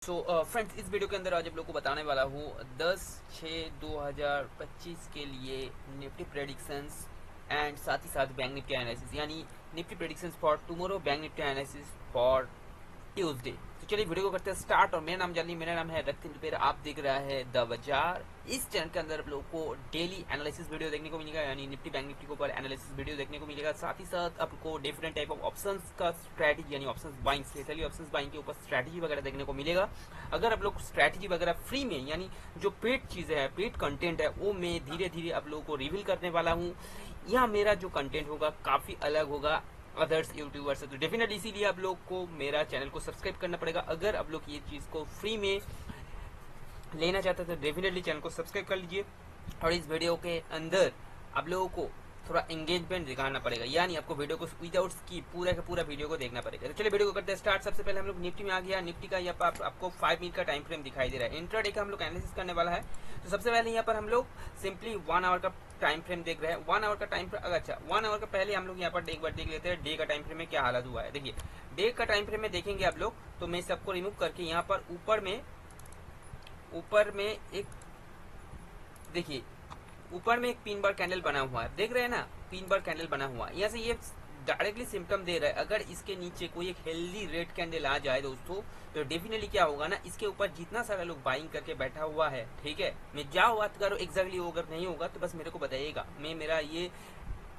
Friends इस video के अंदर आज आप लोग को बताने वाला हूँ 10/6/2025 के लिए निफ्टी प्रेडिक्शंस एंड साथ ही साथ बैंक निफ्टी एनालिसिस यानी Nifty predictions for tomorrow, bank Nifty analysis for Tuesday. तो चलिए वीडियो को करते हैं स्टार्ट। और मेरा नाम जानिए, मेरा नाम है रतिन दुबेर, आप देख रहा है द बाजार। इस चैनल के अंदर आप लोगों को डेली एनालिसिस वीडियो देखने को मिलेगा, यानी निफ्टी बैंक निफ्टी के ऊपर एनालिसिस वीडियो देखने को मिलेगा। साथ ही साथ आपको डिफरेंट टाइप ऑफ ऑप्शंस का स्ट्रैटेजी यानी options buying, specially options buying के ऊपर स्ट्रैटेजी वगैरह देखने को मिलेगा। अगर आप लोग स्ट्रैटेजी वगैरह फ्री में यानी जो पेड चीजें हैं, पेड कंटेंट है, वो मैं धीरे धीरे आप लोगों को रिवील करने वाला हूँ। यहाँ मेरा जो कंटेंट होगा काफी अलग होगा अदर्स यूट्यूबर से, तो डेफिनेटली इसीलिए आप लोग को मेरा चैनल को सब्सक्राइब करना पड़ेगा। अगर आप लोग ये चीज को फ्री में लेना चाहते हैं तो डेफिनेटली चैनल को सब्सक्राइब कर लीजिए। और इस वीडियो के अंदर आप लोगों को थोड़ा एंगेजमेंट दिखाना पड़ेगा, यानी आपको वीडियो को विदाउट स्किप पूरा का पूरा वीडियो को देखना पड़ेगा। तो चलिए वीडियो को करते हैं स्टार्ट। सबसे पहले हम लोग निफ्टी में आ गया। निफ्टी का यहाँ पर आपको 5 मिनट का टाइम फ्रेम दिखाई दे रहा है। इंट्राडे का हम लोग एनालिसिस करने वाला है। तो सबसे पहले यहाँ पर हम लोग सिंपली 1 आवर का टाइम फ्रेम देख रहे हैं। 1 आवर का टाइम फ्रेम, अच्छा 1 आवर का पहले हम लोग यहाँ पर एक बार देख लेते हैं डे का टाइम फ्रेम में क्या हालत हुआ है। देखिए डे का टाइम फ्रेम में देखेंगे आप लोग, तो मैं सबको रिमूव करके यहाँ पर ऊपर में एक देखिए ऊपर में एक पिन बार कैंडल बना हुआ है, देख रहे हैं ना, पिन बार कैंडल बना हुआ है। यहाँ से ये डायरेक्टली सिम्टम दे रहा है। अगर इसके नीचे कोई एक हेल्दी रेड कैंडल आ जाए दोस्तों, तो डेफिनेटली क्या होगा ना, इसके ऊपर जितना सारा लोग बाइंग करके बैठा हुआ है, ठीक है, मैं क्या बात करूँ एग्जैक्टली, अगर नहीं होगा तो बस मेरे को बताइएगा। मैं मेरा ये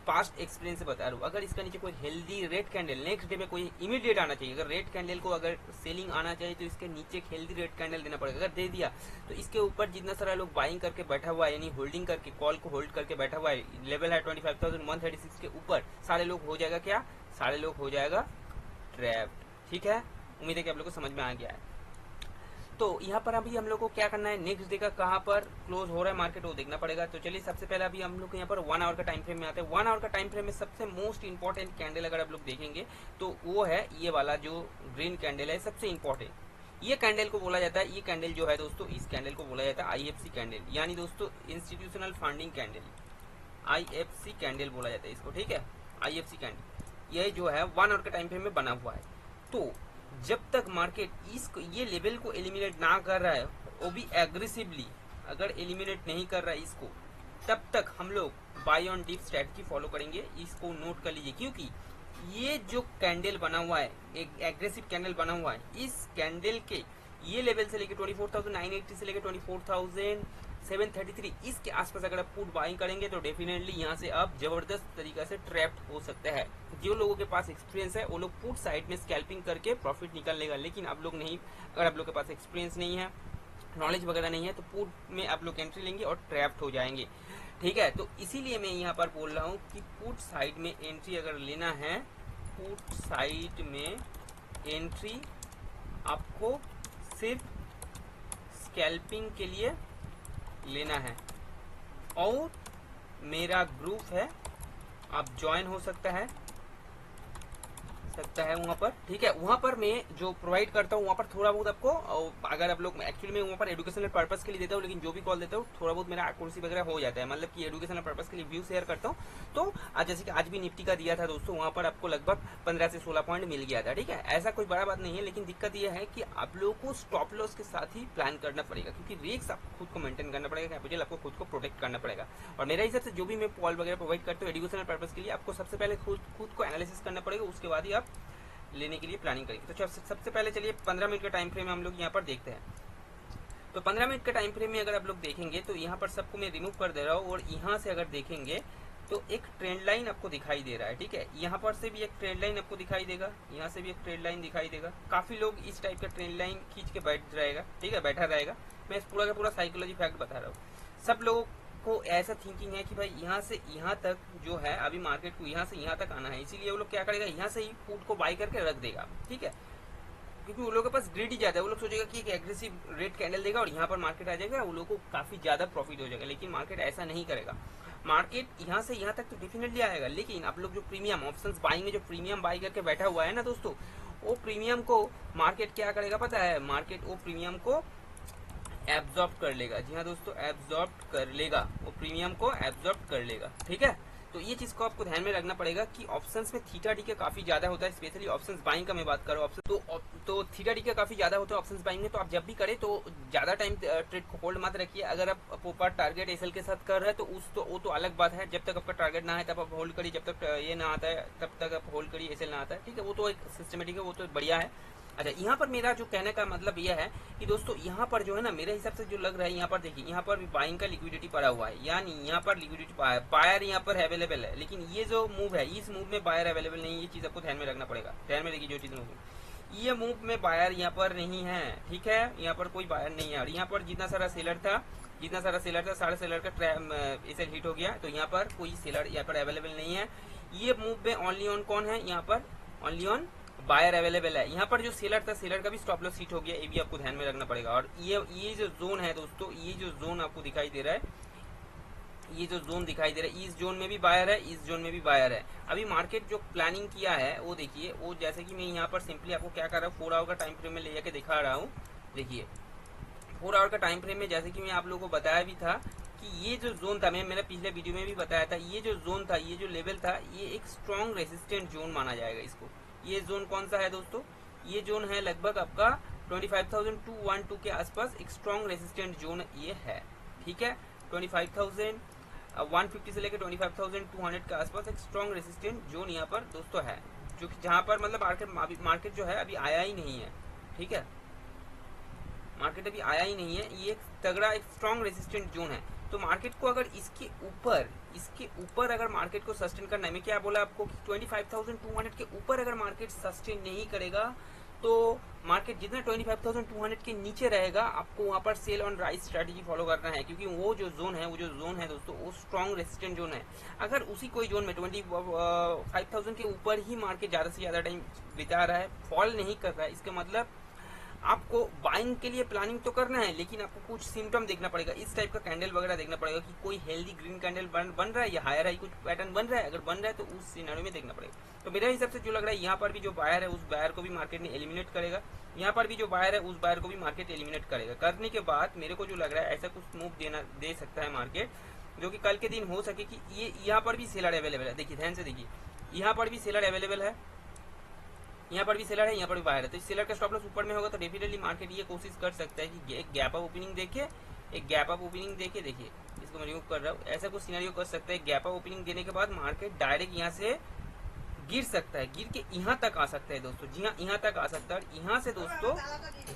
पास्ट एक्सपीरियंस से बता रहा हूँ। अगर इसका नीचे कोई healthy red candle next day में कोई इमीडिएट आना चाहिए, अगर रेड कैंडल को अगर सेलिंग आना चाहिए तो इसके नीचे एक हेल्दी रेड कैंडल देना पड़ेगा। अगर दे दिया तो इसके ऊपर जितना सारा लोग बाइंग करके बैठा हुआ है, यानी होल्डिंग करके कॉल को होल्ड करके बैठा हुआ है, लेवल है 25,136 के ऊपर, सारे लोग हो जाएगा क्या, सारे लोग हो जाएगा ट्रैप्ड। ठीक है, उम्मीद है कि आप लोग को समझ में आ गया है। तो यहाँ पर अभी हम लोग को क्या करना है, नेक्स्ट डे का कहाँ पर क्लोज हो रहा है मार्केट वो देखना पड़ेगा। तो चलिए सबसे पहले अभी हम लोग यहाँ पर 1 आवर का टाइम फ्रेम में आते हैं। 1 आवर का टाइम फ्रेम में सबसे मोस्ट इंपॉर्टेंट कैंडल अगर आप लोग देखेंगे तो वो है ये वाला जो ग्रीन कैंडल है, सबसे इंपॉर्टेंट। ये कैंडल को बोला जाता है, ये कैंडल जो है दोस्तों, इस कैंडल को बोला जाता है IFC कैंडल, यानी दोस्तों institutional funding candle, IFC candle बोला जाता है इसको। ठीक है, IFC कैंडल ये जो है 1 आवर का टाइम फ्रेम में बना हुआ है। तो जब तक मार्केट ये लेवल को एलिमिनेट ना कर रहा है, वो भी एग्रेसिवली अगर एलिमिनेट नहीं कर रहा है इसको, तब तक हम लोग buy on dip strategy follow करेंगे। इसको नोट कर लीजिए, क्योंकि ये जो कैंडल बना हुआ है, एक एग्रेसिव कैंडल बना हुआ है, इस कैंडल के ये लेवल से लेकर 24,980 से लेकर 24,733 इसके आसपास अगर आप पुट बाइंग करेंगे तो डेफिनेटली यहाँ से आप जबरदस्त तरीके से ट्रैप्ड हो सकते हैं। जो लोगों के पास एक्सपीरियंस है वो लोग पुट साइड में स्कैल्पिंग करके प्रॉफिट निकाल लेगा, लेकिन आप लोग नहीं, अगर आप लोग के पास एक्सपीरियंस नहीं है, नॉलेज वगैरह नहीं है, तो पुट में आप लोग एंट्री लेंगे और ट्रैप्ड हो जाएंगे। ठीक है, तो इसीलिए मैं यहाँ पर बोल रहा हूँ कि पुट साइड में एंट्री अगर लेना है, पुट साइड में एंट्री आपको सिर्फ स्कैल्पिंग के लिए लेना है। और मेरा ग्रुप है, आप ज्वाइन हो सकता है वहाँ पर। ठीक है, वहाँ पर मैं जो प्रोवाइड करता हूँ वहाँ पर थोड़ा बहुत आपको, अगर आप लोग एक्चुअली मैं वहाँ पर एजुकेशनल पर्पस के लिए देता हूँ, लेकिन जो भी कॉल देता हूँ थोड़ा बहुत मेरा एक्यूरेसी वगैरह हो जाता है, मतलब कि एजुकेशनल पर्पस के लिए व्यू शेयर करता हूँ। तो आज जैसे कि आज भी निफ्टी का दिया था दोस्तों, वहाँ पर आपको लगभग 15 से 16 पॉइंट मिल गया था। ठीक है, ऐसा कोई बड़ा बात नहीं है, लेकिन दिक्कत यह है कि आप लोगों को स्टॉप लॉस के साथ ही प्लान करना पड़ेगा, क्योंकि रिस्क आपको खुद को मेंटेन करना पड़ेगा, कैपिटल आपको खुद को प्रोटेक्ट करना पड़ेगा। और मेरे हिसाब से जो भी मैं कॉल वगैरह प्रोवाइड करता हूँ एजुकेशनल पर्पस के लिए, आपको सबसे पहले खुद को एनालिसिस करना पड़ेगा, उसके बाद ही आप लेने के लिए प्लानिंग करेंगे। तो सबसे पहले चलिए 15 मिनट का टाइम फ्रेम हम लोग यहाँ पर देखते हैं। तो 15 मिनट का टाइम फ्रेम में अगर आप लोग देखेंगे तो यहाँ पर सबको मैं रिमूव कर दे रहा हूँ, और यहाँ से अगर देखेंगे तो एक ट्रेंड लाइन आपको दिखाई दे रहा है। ठीक है, यहाँ पर से भी एक ट्रेंड लाइन आपको दिखाई देगा, यहाँ से भी एक ट्रेंड लाइन दिखाई देगा। काफी लोग इस टाइप का ट्रेंड लाइन खींच के बैठ जाएगा, ठीक है, बैठा रहेगा। मैं पूरा का पूरा साइकोलॉजी फैक्ट बता रहा हूँ। सब लोगों को ऐसा थिंकिंग है कि भाई यहाँ से यहाँ तक जो है अभी मार्केट को यहाँ से यहाँ तक आना है, इसीलिए वो लोग क्या करेगा, यहाँ से ही पुट को बाई करके रख देगा। ठीक है, क्योंकि वो लोगों के पास ग्रिड ही ज्यादा है, वो लोग सोचेगा कि एक एग्रेसिव रेड कैंडल देगा और यहाँ पर मार्केट आ जाएगा, वो लोगों को काफी ज्यादा प्रॉफिट हो जाएगा। लेकिन मार्केट ऐसा नहीं करेगा, मार्केट यहाँ से यहाँ तक तो डेफिनेटली आएगा, लेकिन आप लोग जो प्रीमियम ऑप्शंस बाइंग में जो प्रीमियम बाई करके बैठा हुआ है ना दोस्तों, वो प्रीमियम को मार्केट क्या करेगा पता है, मार्केट वो प्रीमियम को एब्जॉर्ब कर लेगा। जी हाँ दोस्तों, एब्जॉर्ब कर लेगा, वो प्रीमियम को एब्जॉर्ब कर लेगा। ठीक है, तो ये चीज को आपको ध्यान में रखना पड़ेगा कि ऑप्शंस में थीटा डी का काफी ज्यादा होता है, स्पेशली ऑप्शंस बाइंग का मैं बात कर रहा हूँ ऑप्शन तो थीटा डी का काफी ज्यादा होता है ऑप्शंस बाइंग में। तो आप जब भी करें तो ज्यादा टाइम ट्रेड को होल्ड मत रखिए। अगर आप ऊपर टारगेट एसएल के साथ कर रहे हैं तो वो तो अलग बात है, जब तक आपका टारगेट ना है तब आप होल्ड करिए, जब तक ये ना आता है तब तक आप होल्ड करिए, एसएल ना आता है, ठीक है, वो तो एक सिस्टमेटिक है, वो तो बढ़िया है। अच्छा, यहाँ पर मेरा जो कहने का मतलब यह है कि दोस्तों यहाँ पर जो है ना, मेरे हिसाब से जो लग रहा है, यहाँ पर देखिए यहाँ पर भी बाइंग का लिक्विडिटी पड़ा हुआ है, यानी यहाँ पर लिक्विडिटी बायर यहाँ पर अवेलेबल है, लेकिन ये जो मूव है इस मूव में बायर अवेलेबल नहीं है। ये चीज आपको ध्यान में रखना पड़ेगा। ध्यान में रखिए जो चीज मूव, ये मूव में बायर यहाँ पर नहीं है, ठीक है, यहाँ पर कोई बायर नहीं है। और यहाँ पर जितना सारा सेलर था सारे सेलर का इसे हिट हो गया, तो यहाँ पर कोई सेलर यहाँ पर अवेलेबल नहीं है। ये मूव में ओनली ऑन कौन है, यहाँ पर ओनली ऑन बायर अवेलेबल है। यहाँ पर जो सेलर था, सेलर का भी स्टॉप लॉस हिट हो गया, ये भी आपको ध्यान में रखना पड़ेगा। और ये जो जोन है दोस्तों, ये जो जोन आपको दिखाई दे रहा है, ये जो जोन दिखाई दे रहा है, इस जोन में भी बायर है, इस जोन में भी बायर है। अभी मार्केट जो प्लानिंग किया है वो देखिए, वो जैसे कि मैं यहाँ पर सिंपली आपको क्या कर रहा हूँ, 4 आवर का टाइम फ्रेम में ले जाके दिखा रहा हूँ। देखिए 4 आवर का टाइम फ्रेम में, जैसे कि मैं आप लोगों को बताया भी था कि ये जो जोन था, मैंने पिछले वीडियो में भी बताया था, ये जो जोन था, ये जो लेवल था, ये एक स्ट्रॉन्ग रेसिस्टेंट जोन माना जाएगा इसको। ये जोन कौन सा है दोस्तों, ये जोन है लगभग आपका 25,212 के आसपास, एक स्ट्रॉन्ग रेसिस्टेंट जोन ये है, ठीक है। 25,150 से लेकर 25,200 के आसपास एक स्ट्रॉन्ग रेसिस्टेंट जोन यहाँ पर दोस्तों है, जो कि जहां पर मतलब मार्केट जो है अभी आया ही नहीं है, ठीक है, मार्केट अभी आया ही नहीं है। ये एक तगड़ा एक स्ट्रॉन्ग रेसिस्टेंट जोन है। तो मार्केट को अगर इसके ऊपर अगर मार्केट को सस्टेन करना है, मैं क्या बोला आपको कि 25,200 के ऊपर अगर मार्केट सस्टेन नहीं करेगा तो मार्केट जितना 25,200 के नीचे रहेगा, आपको वहां पर sell on rise strategy follow करना है, क्योंकि वो जो जोन है दोस्तों, वो स्ट्रॉन्ग रेसिस्टेंट जोन है। अगर उसी कोई जोन में 25,000 के ऊपर ही मार्केट ज्यादा से ज्यादा टाइम बिता रहा है, फॉल नहीं कर रहा है, इसका मतलब आपको बाइंग के लिए प्लानिंग तो करना है, लेकिन आपको कुछ सिम्टम देखना पड़ेगा, इस टाइप का कैंडल वगैरह देखना पड़ेगा कि कोई हेल्दी ग्रीन कैंडल बन रहा है या हायर हाई कुछ पैटर्न बन रहा है। अगर बन रहा है तो उस सिनेरियो में देखना पड़ेगा। तो मेरे हिसाब से जो लग रहा है, यहाँ पर भी जो बायर है उस बायर को भी मार्केट ने एलिमिनेट करेगा, यहाँ पर भी जो बायर है उस बायर को भी मार्केट एलिमिनेट करेगा। करने के बाद मेरे को जो लग रहा है ऐसा कुछ मूव दे सकता है मार्केट, जो कि कल के दिन हो सके कि ये यहाँ पर भी सेलर अवेलेबल है। देखिए ध्यान से देखिए, यहाँ पर भी सेलर अवेलेबल है, यहाँ पर भी सेलर है, यहाँ पर भी बायर है। तो इस सेलर का स्टॉप लॉस ऊपर में होगा तो डेफिनेटली मार्केट ये कोशिश कर सकता है कि एक गैप अप ओपनिंग देखे, देखिए इसको मैं रिमूव कर रहा हूँ, ऐसा कुछ सिनेरियो कर सकता है। गैप अप ओपनिंग देने के बाद मार्केट डायरेक्ट यहाँ से गिर सकता है, गिर के यहाँ तक आ सकता है दोस्तों। जी हाँ, यहाँ तक आ सकता है। यहाँ से दोस्तों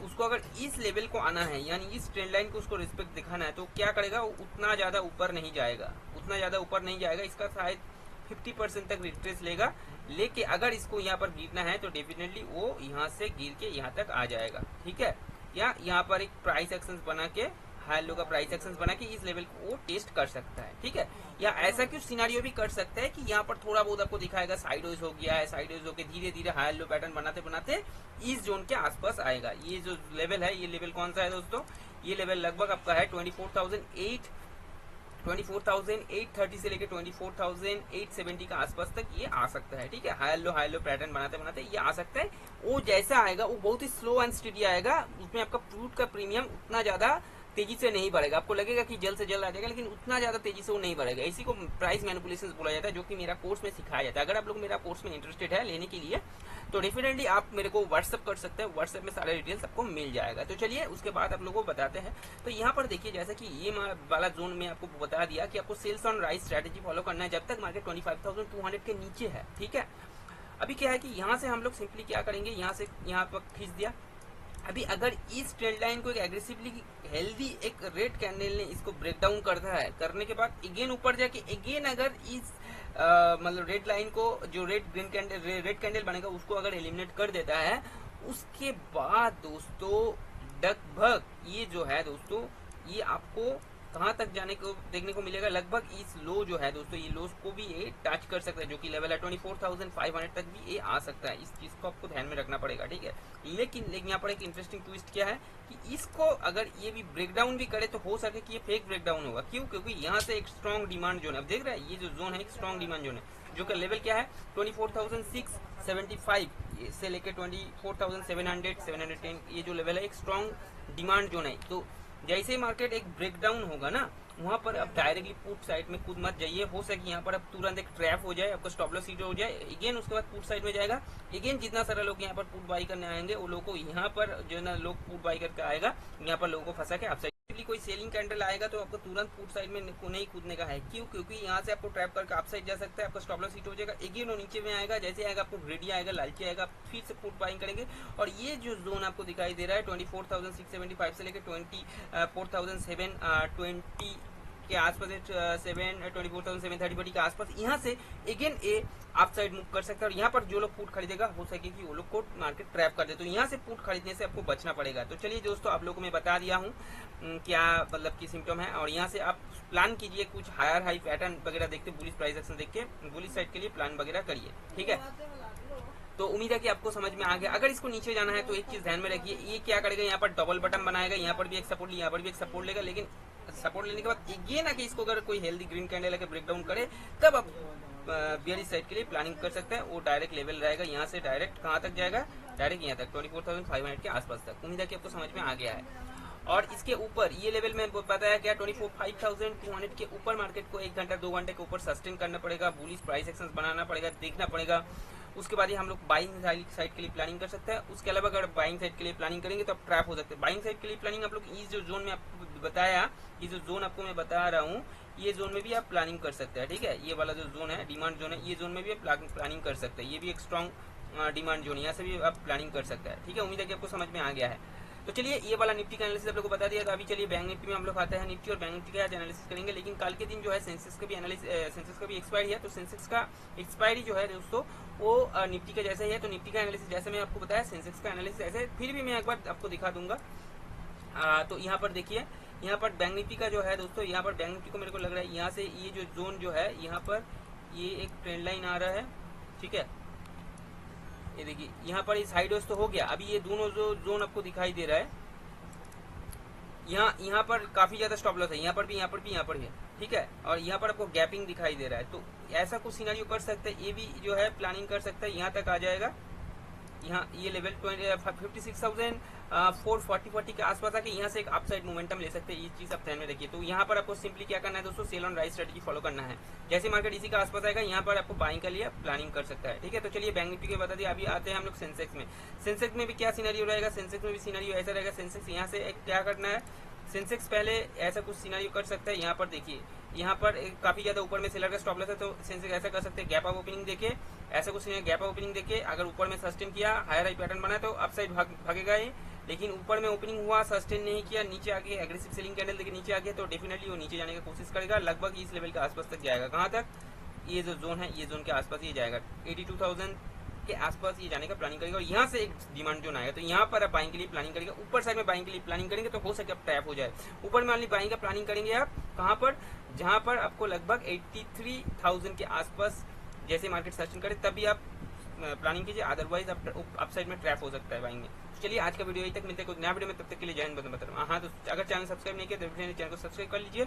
उसको अगर इस लेवल को आना है, यानी इस ट्रेंड लाइन को उसको रिस्पेक्ट दिखाना है, तो क्या करेगा, वो उतना ज्यादा ऊपर नहीं जाएगा, इसका शायद 50% तक रिट्रेस लेगा। लेके अगर इसको यहाँ पर गिरना है तो डेफिनेटली वो यहाँ से गिर के यहाँ तक आ जाएगा, ठीक है। या यहाँ पर एक प्राइस एक्शन बना के, हाई लो का प्राइस एक्शन बना के इस लेवल को वो टेस्ट कर सकता है, ठीक है। या ऐसा कुछ सिनारियो भी कर सकता है कि यहाँ पर थोड़ा बहुत आपको दिखाएगा साइडवेज हो गया है, साइडवेज होकर धीरे धीरे हाई लो पैटर्न बनाते बनाते इस जोन के आसपास आएगा। ये जो लेवल है, ये लेवल कौन सा है दोस्तों, ये लेवल लगभग आपका है 24,830 से लेकर 24,870 का आसपास तक ये आ सकता है, ठीक है। हाई लो पैटर्न बनाते बनाते ये आ सकता है। वो जैसा आएगा वो बहुत ही स्लो एंड स्टेडी आएगा, उसमें आपका फ्रूट का प्रीमियम उतना ज्यादा तेजी से नहीं बढ़ेगा। आपको लगेगा कि जल्द से जल्द आ जाएगा, लेकिन उतना ज्यादा तेजी से वो नहीं बढ़ेगा। इसी को प्राइस मैनिपुलेशन बोला जाता है, जो कि मेरा कोर्स में सिखाया जाता है। अगर आप लोग मेरा कोर्स में इंटरेस्टेड है लेने के लिए तो डेफिनेटली आप मेरे को व्हाट्सअप कर सकते हैं, व्हाट्सएप में सारे डिटेल्स आपको मिल जाएगा। तो चलिए उसके बाद आप लोगों को बताते हैं। तो यहाँ पर देखिए, जैसा कि ये वाला जोन में आपको बता दिया कि आपको sales on rise strategy follow करना है जब तक मार्केट 25,200 के नीचे है, ठीक है। अभी क्या है कि यहाँ से हम लोग सिंपली क्या करेंगे, यहाँ से यहाँ पर खींच दिया। अभी अगर इस ट्रेंड लाइन को एक एग्रेसिवली हेल्दी एक रेड कैंडल ने इसको ब्रेक डाउन करता है, करने के बाद अगेन ऊपर जाके अगेन अगर इस मतलब रेड लाइन को, जो रेड कैंडल बनेगा उसको अगर एलिमिनेट कर देता है, उसके बाद दोस्तों लगभग ये जो है दोस्तों, ये आपको कहाँ तक जाने को देखने को मिलेगा, लगभग इस लो जो है दोस्तों, ये लो को भी ये टच कर सकता है, जो कि लेवल है 24,500 तक भी ये आ सकता है। इस चीज को आपको ध्यान में रखना पड़ेगा, ठीक है। लेकिन यहाँ पर एक इंटरेस्टिंग ट्विस्ट क्या है कि इसको अगर ये भी ब्रेकडाउन भी करे तो हो सके कि ये फेक ब्रेकडाउन होगा। क्यों? क्योंकि यहाँ से एक स्ट्रॉन्ग डिमांड जोन है, अब देख रहे हैं ये जो जोन है एक स्ट्रॉन्ग डिमांड जोन है, जो कि लेवल क्या है 24,675 से लेकर 24,700 710, ये जो लेवल है एक स्ट्रॉन्ग डिमांड जोन है। तो जैसे ही मार्केट एक ब्रेकडाउन होगा ना, वहां पर अब डायरेक्टली पुट साइड में कूद मत जाइए, हो सके यहाँ पर अब तुरंत एक ट्रैप हो जाए, आपको स्टॉप लॉस हिट हो जाए, अगेन उसके बाद पुट साइड में जाएगा, अगेन जितना सारा लोग यहाँ पर पुट बाई करने आएंगे वो लोग को यहाँ पर जो है ना लोग पुट बाई करके आएगा, यहाँ पर लोगों को फंसा के अपसाइड कोई सेलिंग कैंडल आएगा तो आपको तुरंत पुट साइड में नहीं कूदने का है। क्यों? क्योंकि यहाँ से आपको ट्रैप करके अप साइड जा सकता है, आपका स्टॉप लॉस हिट हो जाएगा, अगेन वो नीचे में आएगा, जैसे आएगा आपको ग्रेडी आएगा, लालची आएगा, फिर से पुट बाइंग करेंगे। और ये जो जोन आपको दिखाई दे रहा है 24,675 से लेकर 24,720 के आसपास 24,730 के आसपास, यहाँ से अगेन ए आप साइड मूव कर सकता है। और यहाँ पर जो लोग पुट खरीदेगा हो सके कि वो लोग को मार्केट ट्रैप कर दे, तो यहाँ से पुट खरीदने से आपको बचना पड़ेगा। तो चलिए दोस्तों, आप लोगों को मैं बता दिया हूँ क्या मतलब की सिम्टम है, और यहाँ से आप प्लान कीजिए, कुछ हायर हाई पैटर्न वगैरह देखते, बुलिश प्राइस एक्शन देख के बुलिश साइड के लिए प्लान वगैरह करिए, ठीक है। तो उम्मीद है कि आपको समझ में आ गया। अगर इसको नीचे जाना है तो एक चीज ध्यान में रखिए, ये क्या करेगा, यहाँ पर डबल बटन बनाएगा, यहाँ पर भी एक सपोर्ट, यहाँ पर भी एक सपोर्ट लेगा, लेकिन सपोर्ट लेने के बाद ये ना कि इसको अगर कोई हेल्दी ग्रीन कैंडल लेकर ब्रेकडाउन करे, तब आप बियरिश साइड के लिए प्लानिंग कर सकते हैं। वो डायरेक्ट लेवल रहेगा, यहाँ से डायरेक्ट कहाँ तक जाएगा, डायरेक्ट यहाँ तक 24,500 के आसपास तक। उम्मीद है कि आपको समझ में आ गया है। और इसके ऊपर ये लेवल में बताया क्या 24,500 के ऊपर मार्केट को 1 घंटा 2 घंटे के ऊपर सस्टेन करना पड़ेगा, बुलिश प्राइस एक्शन बनाना पड़ेगा, देखना पड़ेगा। उसके बाद ही हम लोग बाइंग साइड के लिए प्लानिंग कर सकते हैं। उसके अलावा अगर बाइंग साइड के लिए प्लानिंग करेंगे तो आप ट्रैप हो सकते हैं। बाइंग साइड के लिए प्लानिंग आप लोग इस जो जोन में आपको बताया, ये जो जोन आपको मैं बता रहा हूँ, ये जोन में भी आप प्लानिंग कर सकते हैं, ठीक है। ये वाला जो जोन है डिमांड जोन है, ये जोन में भी आप प्लानिंग कर सकते हैं। ये भी एक स्ट्रॉन्ग डिमांड जोन है, यहाँ से भी आप प्लानिंग कर सकते हैं, ठीक है। उम्मीद है कि आपको समझ में आ गया है। तो चलिए ये वाला निफ्टी का एनालिसिस आप लोगों को बता दिया। तो अभी चलिए बैंक निफ्टी में हम लोग आते हैं। निफ्टी और बैंक निफ्टी का आज एनालिसिस करेंगे, लेकिन कल के दिन जो है सेंसेक्स का भी सेंसेक्स का भी एक्सपायरी है, तो सेंसेक्स का एक्सपायरी जो है दोस्तों वो निफ्टी का जैसा ही है। तो निफ्टी का एनालिसिस जैसे मैं आपको बताया, सेंसेक्स का एनालिसिस ऐसे फिर भी मैं एक बार आपको दिखा दूंगा। तो यहाँ पर देखिए, यहाँ पर बैंक निफ्टी का जो है दोस्तों, यहाँ पर बैंक निफ्टी को मेरे को लग रहा है यहाँ से ये जो जोन जो है, यहाँ पर ये एक ट्रेंड लाइन आ रहा है, ठीक है। ये देखिए यहाँ पर इस हाइड तो हो गया। अभी ये दोनों जो जोन आपको दिखाई दे रहा है, यहाँ पर काफी ज्यादा स्टॉप लॉस है, यहाँ पर भी, यहाँ पर भी, यहाँ पर भी, ठीक है। और यहाँ पर आपको गैपिंग दिखाई दे रहा है, तो ऐसा कुछ सिनेरियो कर सकते हैं। ये भी जो है प्लानिंग कर सकता है, यहाँ तक आ जाएगा, यहाँ ये लेवल 56,440 के आसपास आके यहाँ से एक अपसाइड मोमेंटम ले सकते हैं। ये चीज आप ध्यान में रखिए। तो यहाँ पर आपको सिंपली क्या करना है दोस्तों, sell on rise strategy follow करना है। जैसे मार्केट इसी के आसपास आएगा, यहाँ पर आपको बाइंग के लिए प्लानिंग कर सकता है, ठीक है। तो चलिए बैंक निफ्टी के बता दिया। अभी आते हैं हम लोग सेंसेक्स में। सेंसेक्स में भी क्या सिनेरियो रहेगा, सेंसेक्स में भी सिनेरियो ऐसा रहेगा। सेंसेक्स यहाँ से क्या करना है, सेंसेक्स पहले ऐसा कुछ सिनेरियो कर सकता है। यहाँ पर देखिए, यहाँ पर काफी ज्यादा ऊपर में सेलर का स्टॉप लॉस है, तो सेंसेक्स ऐसा कर सकते हैं, गैप अप ओपनिंग देके, ऐसा कुछ गैप अप ओपनिंग देके अगर ऊपर में सस्टेन किया, हायर हाई पैटर्न बना तो अपसाइड भागेगा ये। लेकिन ऊपर में ओपनिंग हुआ, सस्टेन नहीं किया, नीचे आके एग्रेसिव सेलिंग कैंडल देके नीचे आ गया, तो डेफिनेटली वो नीचे जाने की कोशिश करेगा, लगभग इस लेवल के आसपास तक जाएगा। कहाँ तक, ये जो जोन है, ये जोन के आसपास ये जाएगा, 82,000 के आसपास ये जाने का प्लानिंग करेगा। और यहाँ से एक डिमांड जोन आएगा, तो यहाँ पर आप बाइंग के लिए प्लानिंग करेंगे। ऊपर साइड में बाइंग के लिए प्लानिंग करेंगे तो हो सके आप टैप हो जाए। ऊपर में ऑनली बाइंग का प्लानिंग करेंगे आप कहाँ पर, जहाँ पर आपको लगभग 83,000 के आसपास जैसे मार्केट सस्टेन करे तभी आप प्लानिंग कीजिए, अदरवाइज अपसाइड में ट्रैप हो सकता है बाइंग में। चलिए आज का वीडियो यही तक, मिलते हैं कुछ नया वीडियो में, तब तक के लिए जय हिंद, बता रहा हूँ। हाँ, तो अगर चैनल सब्सक्राइब नहीं किया तो चैनल को सब्सक्राइब कर लीजिए।